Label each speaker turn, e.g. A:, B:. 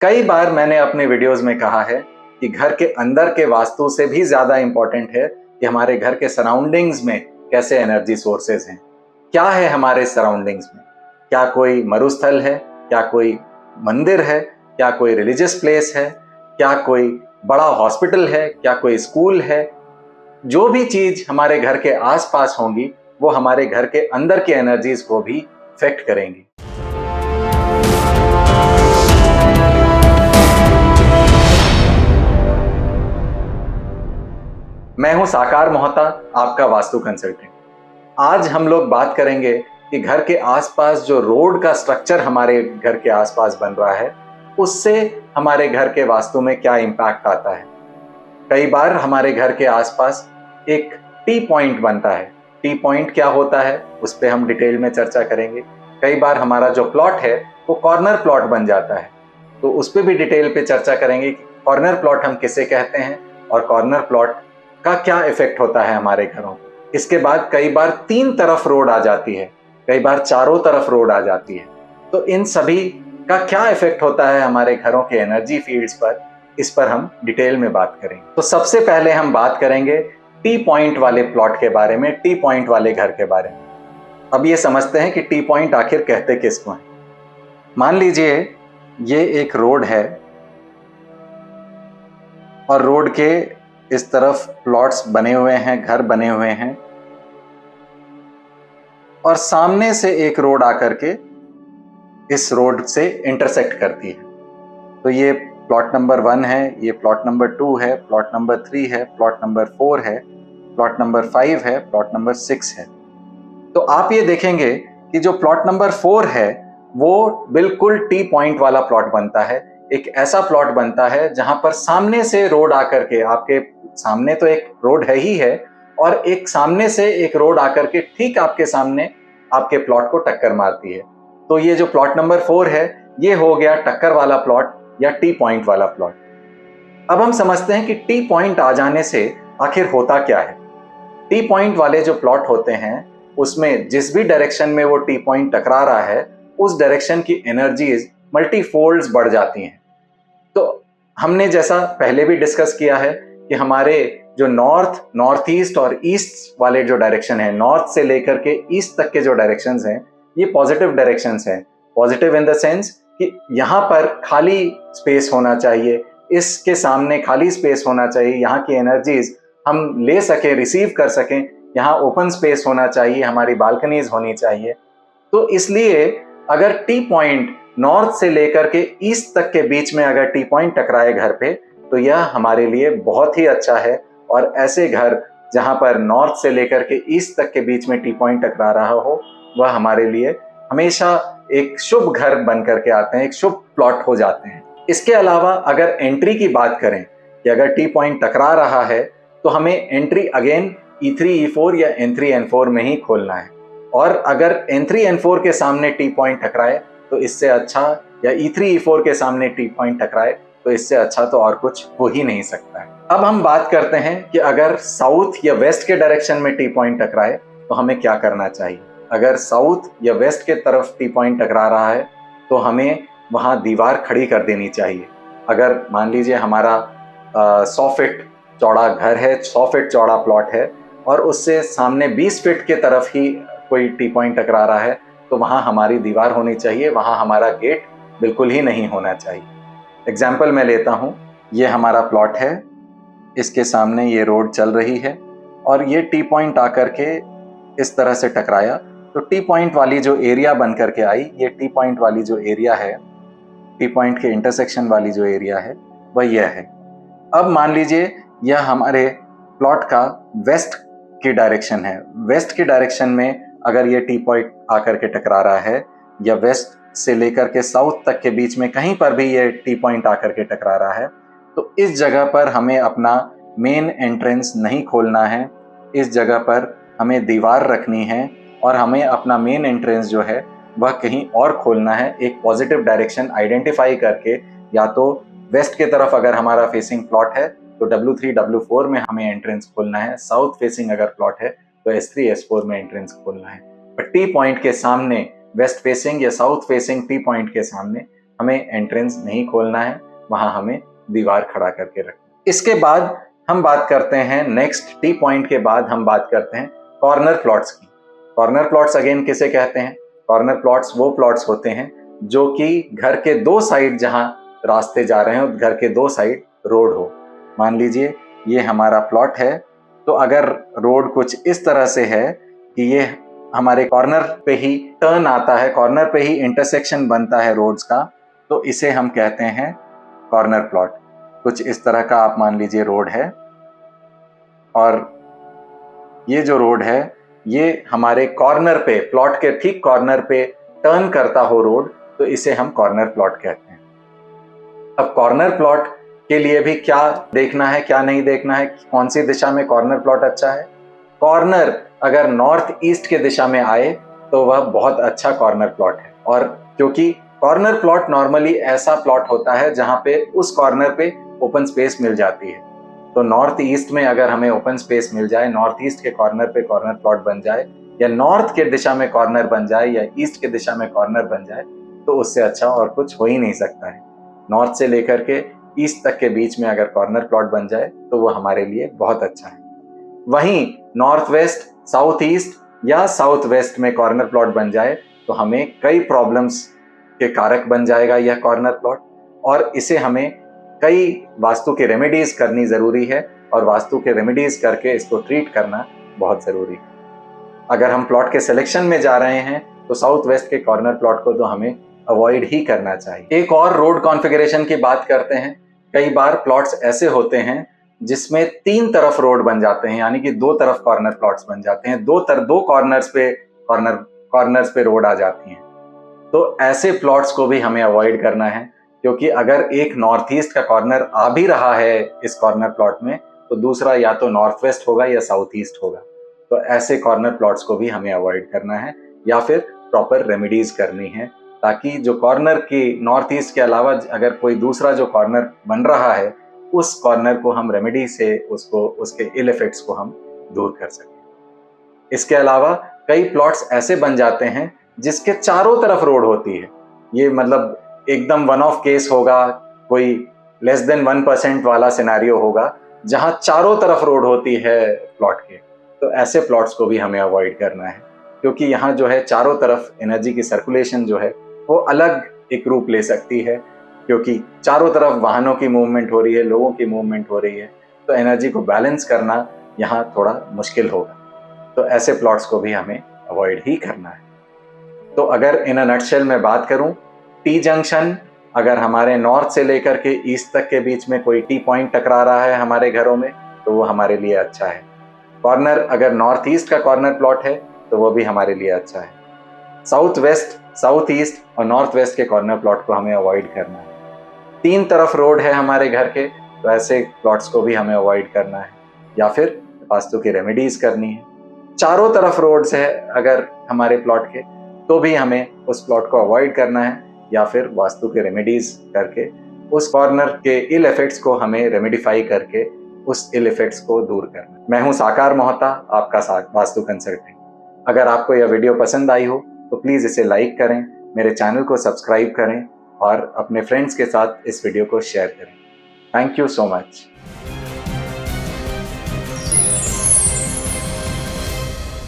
A: कई बार मैंने अपने वीडियोस में कहा है कि घर के अंदर के वास्तु से भी ज्यादा इंपॉर्टेंट है कि हमारे घर के सराउंडिंग्स में कैसे एनर्जी सोर्सेज हैं। क्या है हमारे सराउंडिंग्स में? क्या कोई मरुस्थल है? क्या कोई मंदिर है? क्या कोई रिलीजियस प्लेस है? क्या कोई बड़ा हॉस्पिटल है? क्या कोई स्कूल है? जो भी चीज हमारे घर के आसपास होंगी वो हमारे घर के अंदर की एनर्जीज को भी इफेक्ट करेंगी। मैं हूं साकार मोहता, आपका वास्तु कंसल्टेंट। आज हम लोग बात करेंगे कि घर के आसपास जो रोड का स्ट्रक्चर हमारे घर के आसपास बन रहा है उससे हमारे घर के वास्तु में क्या इम्पैक्ट आता है। कई बार हमारे घर के आसपास एक टी पॉइंट बनता है। टी पॉइंट क्या होता है उस पर हम डिटेल में चर्चा करेंगे। कई बार हमारा जो प्लॉट है वो कॉर्नर प्लॉट बन जाता है, तो उस पर भी डिटेल पे चर्चा करेंगे कि कॉर्नर प्लॉट हम किसे कहते हैं और कॉर्नर प्लॉट का क्या इफेक्ट होता है हमारे घरों पर। इसके बाद कई बार 3 तरफ रोड आ जाती है, कई बार चारों तरफ रोड आ जाती है, तो इन सभी का क्या इफेक्ट होता है हमारे घरों के एनर्जी फील्ड्स पर, इस पर हम डिटेल में बात करेंगे। तो सबसे पहले हम बात करेंगे टी पॉइंट वाले प्लॉट के बारे में, टी पॉइंट वाले घर के बारे में। अब ये समझते हैं कि टी पॉइंट आखिर कहते किसको हैं। मान लीजिए ये एक रोड है और रोड के इस तरफ प्लॉट्स बने हुए हैं, घर बने हुए हैं, और सामने से एक रोड आकर के इस रोड से इंटरसेक्ट करती है। तो ये प्लॉट नंबर 1 है, ये प्लॉट नंबर 2 है, प्लॉट नंबर 3 है, प्लॉट नंबर 4 है, प्लॉट नंबर 5 है, प्लॉट नंबर 6 है। तो आप ये देखेंगे कि जो प्लॉट नंबर 4 है वो बिल्कुल टी पॉइंट वाला प्लॉट बनता है। एक ऐसा प्लॉट बनता है जहां पर सामने से रोड आकर के, आपके सामने तो एक रोड है ही है, और एक सामने से एक रोड आकर के ठीक आपके सामने आपके प्लॉट को टक्कर मारती है। तो ये जो प्लॉट नंबर 4 है ये हो गया टक्कर वाला प्लॉट या टी पॉइंट वाला प्लॉट। अब हम समझते हैं कि टी पॉइंट आ जाने से आखिर होता क्या है। टी पॉइंट वाले जो प्लॉट होते हैं उसमें जिस भी डायरेक्शन में वो टी पॉइंट टकरा रहा है उस डायरेक्शन की एनर्जीज मल्टीफोल्ड्स बढ़ जाती हैं। तो हमने जैसा पहले भी डिस्कस किया है कि हमारे जो नॉर्थ, नॉर्थ ईस्ट और ईस्ट वाले जो डायरेक्शन है, नॉर्थ से लेकर के ईस्ट तक के जो डायरेक्शंस हैं ये पॉजिटिव डायरेक्शंस हैं। पॉजिटिव इन द सेंस कि यहाँ पर खाली स्पेस होना चाहिए, इसके सामने खाली स्पेस होना चाहिए, यहाँ की एनर्जीज हम ले सकें, रिसीव कर सकें, यहाँ ओपन स्पेस होना चाहिए, हमारी बालकनीज होनी चाहिए। तो इसलिए अगर टी पॉइंट नॉर्थ से लेकर के ईस्ट तक के बीच में अगर टी पॉइंट टकराए घर पे तो यह हमारे लिए बहुत ही अच्छा है। और ऐसे घर जहां पर नॉर्थ से लेकर के ईस्ट तक के बीच में टी पॉइंट टकरा रहा हो वह हमारे लिए हमेशा एक शुभ घर बन करके आते हैं, एक शुभ प्लॉट हो जाते हैं। इसके अलावा अगर एंट्री की बात करें कि अगर टी पॉइंट टकरा रहा है तो हमें एंट्री अगेन E3 E4 या N3 N4 में ही खोलना है। और अगर N3 N4 के सामने टी पॉइंट टकराए तो इससे अच्छा, या E3 E4 के सामने टी पॉइंट टकराए तो इससे अच्छा तो और कुछ हो ही नहीं सकता है। अब हम बात करते हैं कि अगर साउथ या वेस्ट के डायरेक्शन में टी पॉइंट टकराए तो हमें क्या करना चाहिए। अगर साउथ या वेस्ट के तरफ टी पॉइंट टकरा रहा है तो हमें वहां दीवार खड़ी कर देनी चाहिए। अगर मान लीजिए हमारा 100 फीट चौड़ा घर है, 100 फीट चौड़ा प्लॉट है और उससे सामने 20 फीट के तरफ ही कोई टी पॉइंट टकरा रहा है तो वहाँ हमारी दीवार होनी चाहिए, वहाँ हमारा गेट बिल्कुल ही नहीं होना चाहिए। एग्जाम्पल मैं लेता हूँ, ये हमारा प्लॉट है, इसके सामने ये रोड चल रही है और ये टी पॉइंट आकर के इस तरह से टकराया तो टी पॉइंट वाली जो एरिया बन करके आई, ये टी पॉइंट वाली जो एरिया है, टी पॉइंट के इंटरसेक्शन वाली जो एरिया है वह यह है। अब मान लीजिए यह हमारे प्लॉट का वेस्ट की डायरेक्शन है। वेस्ट की डायरेक्शन में अगर ये टी पॉइंट आकर के टकरा रहा है या वेस्ट से लेकर के साउथ तक के बीच में कहीं पर भी ये टी पॉइंट आकर के टकरा रहा है तो इस जगह पर हमें अपना मेन एंट्रेंस नहीं खोलना है। इस जगह पर हमें दीवार रखनी है और हमें अपना मेन एंट्रेंस जो है वह कहीं और खोलना है, एक पॉजिटिव डायरेक्शन आइडेंटिफाई करके। या तो वेस्ट के तरफ अगर हमारा फेसिंग प्लॉट है तो W3 W4 में हमें एंट्रेंस खोलना है, साउथ फेसिंग अगर प्लॉट है तो S3 S4 में एंट्रेंस खोलना है। पर टी पॉइंट के सामने, वेस्ट फेसिंग या साउथ फेसिंग टी पॉइंट के सामने हमें एंट्रेंस नहीं खोलना है, वहां हमें दीवार खड़ा करके रखना। इसके बाद हम बात करते हैं नेक्स्ट टी पॉइंट के बाद हम बात करते हैं कॉर्नर प्लॉट्स की। कॉर्नर प्लॉट्स अगेन किसे कहते हैं? कॉर्नर प्लॉट्स वो प्लॉट्स होते हैं जो कि घर के दो साइड, जहां रास्ते जा रहे हैं घर के दो साइड रोड हो। मान लीजिए ये हमारा प्लॉट है, तो अगर रोड कुछ इस तरह से है कि ये हमारे कॉर्नर पे ही टर्न आता है, कॉर्नर पे ही इंटरसेक्शन बनता है रोड्स का, तो इसे हम कहते हैं कॉर्नर प्लॉट। कुछ इस तरह का आप मान लीजिए रोड है, और ये जो रोड है ये हमारे कॉर्नर पे, प्लॉट के ठीक कॉर्नर पे टर्न करता हो रोड, तो इसे हम कॉर्नर प्लॉट कहते हैं। अब कॉर्नर प्लॉट के लिए भी क्या देखना है, क्या नहीं देखना है, कौन सी दिशा में कॉर्नर प्लॉट अच्छा है? कॉर्नर अगर नॉर्थ ईस्ट के दिशा में आए तो वह बहुत अच्छा कॉर्नर प्लॉट है। और क्योंकि कॉर्नर प्लॉट नॉर्मली ऐसा प्लॉट होता है जहां पे उस कॉर्नर पे ओपन स्पेस मिल जाती है, तो नॉर्थ ईस्ट में अगर हमें ओपन स्पेस मिल जाए, नॉर्थ ईस्ट के कॉर्नर पे कॉर्नर प्लॉट बन जाए, या नॉर्थ के दिशा में कॉर्नर बन जाए या ईस्ट के दिशा में कॉर्नर बन जाए, तो उससे अच्छा और कुछ हो ही नहीं सकता है। नॉर्थ से लेकर के ईस्ट तक के बीच में अगर कॉर्नर प्लॉट बन जाए तो वो हमारे लिए बहुत अच्छा है। वहीं नॉर्थ वेस्ट, साउथ ईस्ट या साउथ वेस्ट में कॉर्नर प्लॉट बन जाए तो हमें कई प्रॉब्लम्स के कारक बन जाएगा यह कॉर्नर प्लॉट, और इसे हमें कई वास्तु के रेमेडीज करनी जरूरी है, और वास्तु के रेमेडीज करके इसको ट्रीट करना बहुत जरूरी है। अगर हम प्लॉट के सिलेक्शन में जा रहे हैं तो साउथ वेस्ट के कॉर्नर प्लॉट को तो हमें अवॉइड ही करना चाहिए। एक और रोड कॉन्फ़िगरेशन की बात करते हैं। कई बार प्लॉट्स ऐसे होते हैं जिसमें तीन तरफ रोड बन जाते हैं, यानी कि दो तरफ कॉर्नर प्लॉट्स बन जाते हैं, दो कॉर्नर्स पे रोड आ जाती हैं। तो ऐसे प्लॉट्स को भी हमें अवॉइड करना है, क्योंकि अगर एक नॉर्थ ईस्ट का कॉर्नर आ भी रहा है इस कॉर्नर प्लॉट में, तो दूसरा या तो नॉर्थ वेस्ट होगा या साउथ ईस्ट होगा। तो ऐसे कॉर्नर प्लॉट्स को भी हमें अवॉइड करना है, या फिर प्रॉपर रेमेडीज करनी है, ताकि जो कॉर्नर की नॉर्थ ईस्ट के अलावा अगर कोई दूसरा जो कॉर्नर बन रहा है, उस कॉर्नर को हम रेमेडी से उसको, उसके इल इफेक्ट्स को हम दूर कर सकें। इसके अलावा कई प्लॉट्स ऐसे बन जाते हैं जिसके चारों तरफ रोड होती है। ये मतलब एकदम वन ऑफ केस होगा, कोई लेस देन 1% वाला सिनेरियो होगा जहां चारों तरफ रोड होती है प्लॉट के। तो ऐसे प्लॉट्स को भी हमें अवॉइड करना है, क्योंकि यहाँ जो है चारों तरफ एनर्जी की सर्कुलेशन जो है वो अलग एक रूप ले सकती है, क्योंकि चारों तरफ वाहनों की मूवमेंट हो रही है, लोगों की मूवमेंट हो रही है, तो एनर्जी को बैलेंस करना यहाँ थोड़ा मुश्किल होगा। तो ऐसे प्लॉट्स को भी हमें अवॉइड ही करना है। तो अगर इन अ नटशेल में बात करूं, टी जंक्शन अगर हमारे नॉर्थ से लेकर के ईस्ट तक के बीच में कोई टी पॉइंट टकरा रहा है हमारे घरों में, तो वो हमारे लिए अच्छा है। कॉर्नर अगर नॉर्थ ईस्ट का कॉर्नर प्लॉट है तो वो भी हमारे लिए अच्छा है। साउथ वेस्ट, साउथ ईस्ट और नॉर्थ वेस्ट के कॉर्नर प्लॉट को हमें अवॉइड करना है। तीन तरफ रोड है हमारे घर के, तो ऐसे प्लॉट्स को भी हमें अवॉइड करना है, या फिर वास्तु की रेमेडीज करनी है। चारों तरफ रोड्स है अगर हमारे प्लॉट के, तो भी हमें उस प्लॉट को अवॉइड करना है, या फिर वास्तु के रेमेडीज करके उस कॉर्नर के इल इफेक्ट्स को हमें रेमेडिफाई करके उस इल इफेक्ट्स को दूर करना। मैं हूं साकार मोहता, आपका वास्तु कंसल्टेंट। अगर आपको यह वीडियो पसंद आई हो तो प्लीज इसे लाइक करें, मेरे चैनल को सब्सक्राइब करें और अपने फ्रेंड्स के साथ इस वीडियो को शेयर करें। Thank you so much.